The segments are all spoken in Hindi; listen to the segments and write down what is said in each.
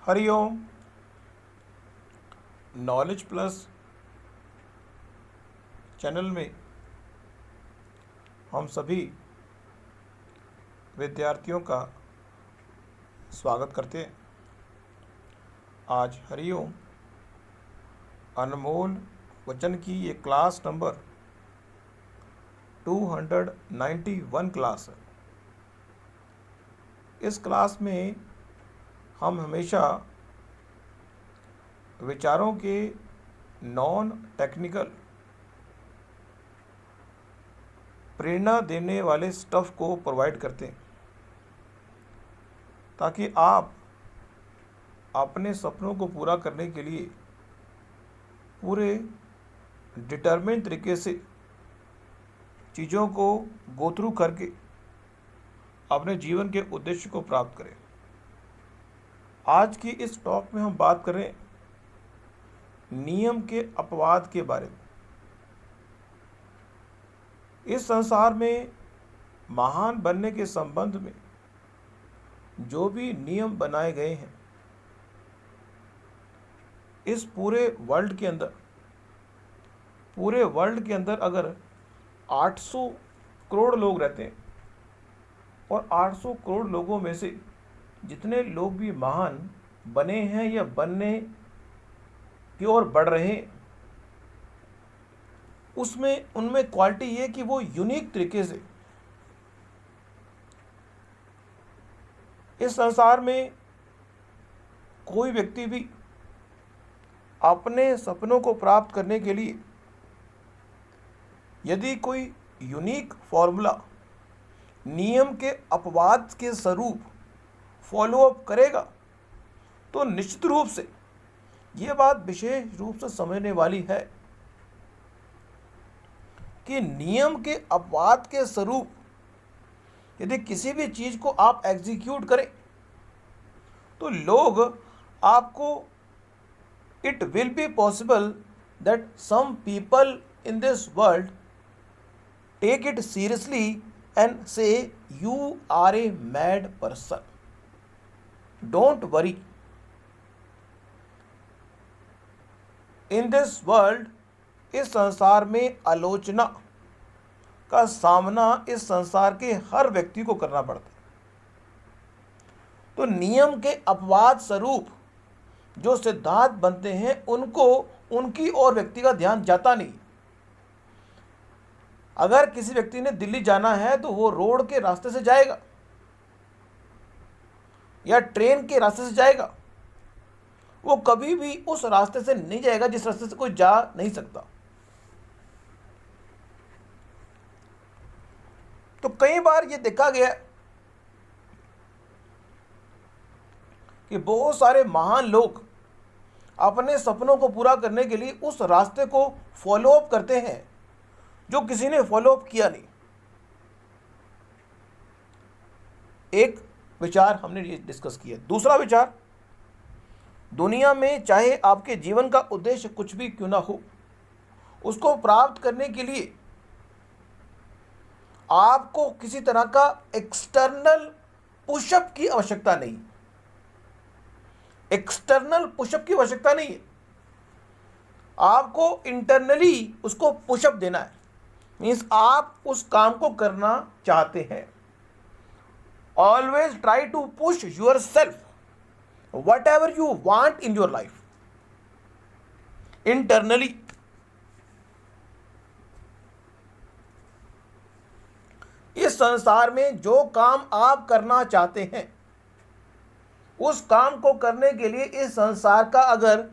हरिओम। नॉलेज प्लस चैनल में हम सभी विद्यार्थियों का स्वागत करते हैं। आज हरिओम अनमोल वचन की ये क्लास नंबर 291 क्लास है। इस क्लास में हम हमेशा विचारों के नॉन टेक्निकल प्रेरणा देने वाले स्टफ़ को प्रोवाइड करते हैं ताकि आप अपने सपनों को पूरा करने के लिए पूरे डिटरमिन तरीके से चीज़ों को गो थ्रू करके अपने जीवन के उद्देश्य को प्राप्त करें। आज की इस टॉक में हम बात करें नियम के अपवाद के बारे में। इस संसार में महान बनने के संबंध में जो भी नियम बनाए गए हैं, इस पूरे वर्ल्ड के अंदर अगर 800 करोड़ लोग रहते हैं और 800 करोड़ लोगों में से जितने लोग भी महान बने हैं या बनने की ओर बढ़ रहे हैं, उसमें उनमें क्वालिटी ये कि वो यूनिक तरीके से इस संसार में कोई व्यक्ति भी अपने सपनों को प्राप्त करने के लिए यदि कोई यूनिक फॉर्मूला नियम के अपवाद के स्वरूप फॉलोअप करेगा तो निश्चित रूप से ये बात विशेष रूप से समझने वाली है कि नियम के अपवाद के स्वरूप यदि किसी भी चीज़ को आप एग्जीक्यूट करें तो लोग आपको it will be possible that some people in this world take it seriously and say you are a mad person. Don't worry, in this world, इस संसार में आलोचना का सामना इस संसार के हर व्यक्ति को करना पड़ता है। तो नियम के अपवाद स्वरूप जो सिद्धांत बनते हैं उनको उनकी और व्यक्ति का ध्यान जाता नहीं। अगर किसी व्यक्ति ने दिल्ली जाना है तो वो रोड के रास्ते से जाएगा या ट्रेन के रास्ते से जाएगा, वो कभी भी उस रास्ते से नहीं जाएगा जिस रास्ते से कोई जा नहीं सकता। तो कई बार ये देखा गया कि बहुत सारे महान लोग अपने सपनों को पूरा करने के लिए उस रास्ते को फॉलोअप करते हैं जो किसी ने फॉलोअप किया नहीं। एक विचार हमने ये डिस्कस किया। दूसरा विचार, दुनिया में चाहे आपके जीवन का उद्देश्य कुछ भी क्यों ना हो, उसको प्राप्त करने के लिए आपको किसी तरह का एक्सटर्नल पुशअप की आवश्यकता नहीं। एक्सटर्नल पुशअप की आवश्यकता नहीं है, आपको इंटरनली उसको पुशअप देना है। मीन्स आप उस काम को करना चाहते हैं। Always try to push yourself whatever you want in your life internally। इस संसार में जो काम आप करना चाहते हैं उस काम को करने के लिए इस संसार का अगर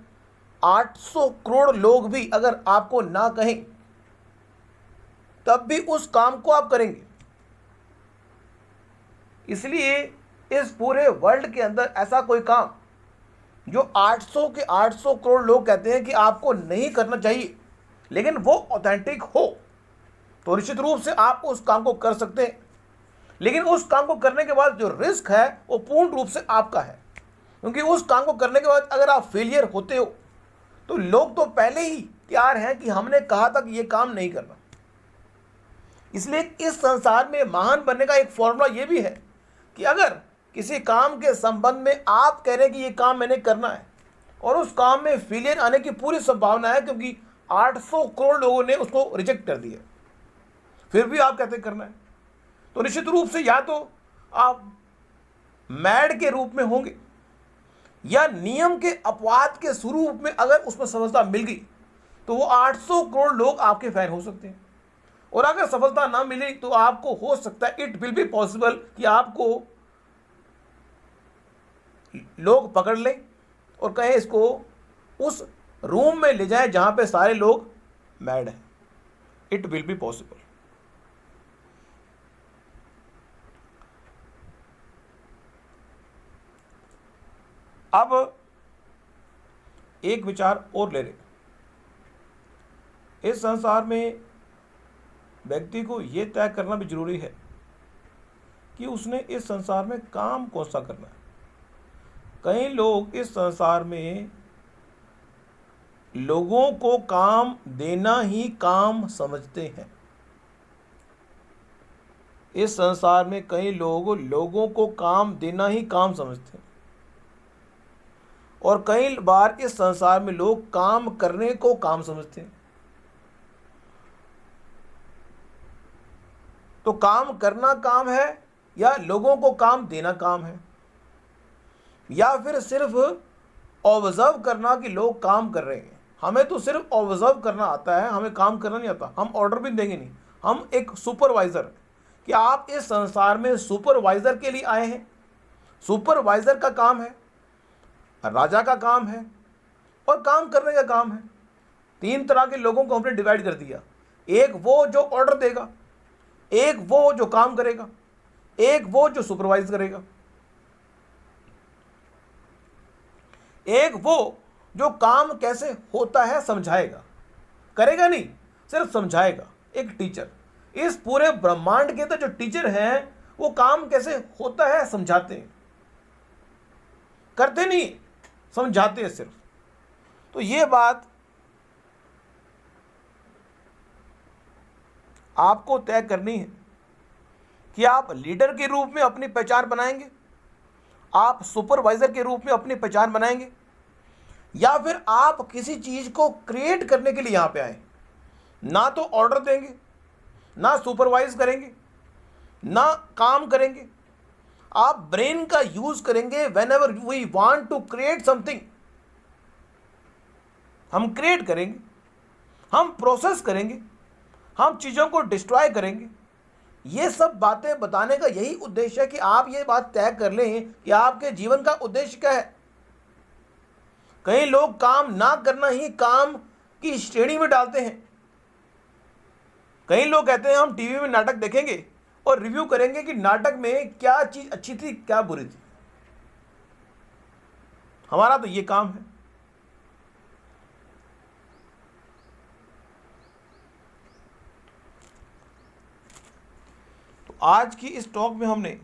800 करोड़ लोग भी अगर आपको ना कहें तब भी उस काम को आप करेंगे। इसलिए इस पूरे वर्ल्ड के अंदर ऐसा कोई काम जो 800 के 800 करोड़ लोग कहते हैं कि आपको नहीं करना चाहिए लेकिन वो ऑथेंटिक हो तो निश्चित रूप से आप उस काम को कर सकते हैं। लेकिन उस काम को करने के बाद जो रिस्क है वो पूर्ण रूप से आपका है, क्योंकि उस काम को करने के बाद अगर आप फेलियर होते हो तो लोग तो पहले ही तैयार हैं कि हमने कहा था कि ये काम नहीं करना। इसलिए इस संसार में महान बनने का एक फॉर्मूला ये भी है कि अगर किसी काम के संबंध में आप कह रहे हैं कि ये काम मैंने करना है और उस काम में फेलियर आने की पूरी संभावना है, क्योंकि 800 करोड़ लोगों ने उसको रिजेक्ट कर दिया, फिर भी आप कहते हैं करना है, तो निश्चित रूप से या तो आप मैड के रूप में होंगे, या नियम के अपवाद के स्वरूप में अगर उसमें सफलता मिल गई तो वो 800 करोड़ लोग आपके फैन हो सकते हैं। और अगर सफलता ना मिले तो आपको हो सकता है, इट विल बी पॉसिबल, कि आपको लोग पकड़ लें और कहें इसको उस रूम में ले जाएं जहां पे सारे लोग मैड हैं। It will be possible. अब एक विचार और ले रहे, इस संसार में व्यक्ति को यह तय करना भी जरूरी है कि उसने इस संसार में काम कौन सा करना है। कई लोग इस संसार में लोगों को काम देना ही काम समझते हैं। इस संसार में कई लोग लोगों को काम देना ही काम समझते हैं, और कई बार इस संसार में लोग काम करने को काम समझते हैं। तो काम करना काम है, या लोगों को काम देना काम है, या फिर सिर्फ ऑब्जर्व करना कि लोग काम कर रहे हैं। हमें तो सिर्फ ऑब्जर्व करना आता है, हमें काम करना नहीं आता। हम ऑर्डर भी देंगे नहीं, हम एक सुपरवाइजर, कि आप इस संसार में सुपरवाइजर के लिए आए हैं। सुपरवाइजर का काम है, राजा का काम है, और काम करने का काम है। 3 तरह के लोगों को हमने डिवाइड कर दिया। एक वो जो ऑर्डर देगा, एक वो जो काम करेगा, एक वो जो सुपरवाइज करेगा, एक वो जो काम कैसे होता है समझाएगा, करेगा नहीं, सिर्फ समझाएगा। एक टीचर, इस पूरे ब्रह्मांड के तो जो टीचर हैं वो काम कैसे होता है समझाते हैं, करते नहीं, समझाते हैं सिर्फ। तो ये बात आपको तय करनी है कि आप लीडर के रूप में अपनी पहचान बनाएंगे, आप सुपरवाइजर के रूप में अपनी पहचान बनाएंगे, या फिर आप किसी चीज को क्रिएट करने के लिए यहां पे आए। ना तो ऑर्डर देंगे, ना सुपरवाइज करेंगे, ना काम करेंगे। आप ब्रेन का यूज करेंगे। Whenever we want to create something, हम क्रिएट करेंगे, हम प्रोसेस करेंगे, हम चीजों को डिस्ट्रॉय करेंगे। ये सब बातें बताने का यही उद्देश्य है कि आप ये बात तय कर लें कि आपके जीवन का उद्देश्य क्या है। कई लोग काम ना करना ही काम की श्रेणी में डालते हैं। कई लोग कहते हैं हम टीवी में नाटक देखेंगे और रिव्यू करेंगे कि नाटक में क्या चीज अच्छी थी, क्या बुरी थी। हमारा तो ये काम है। तो आज की इस टॉक में हमने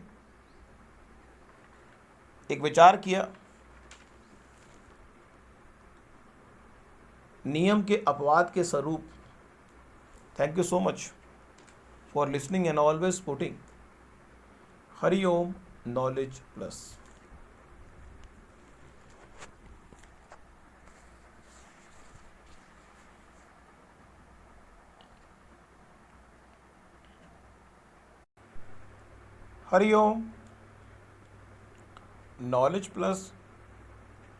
एक विचार किया, नियम के अपवाद के स्वरूप। Thank you so much for listening and always supporting Hariom knowledge plus. Hariom knowledge plus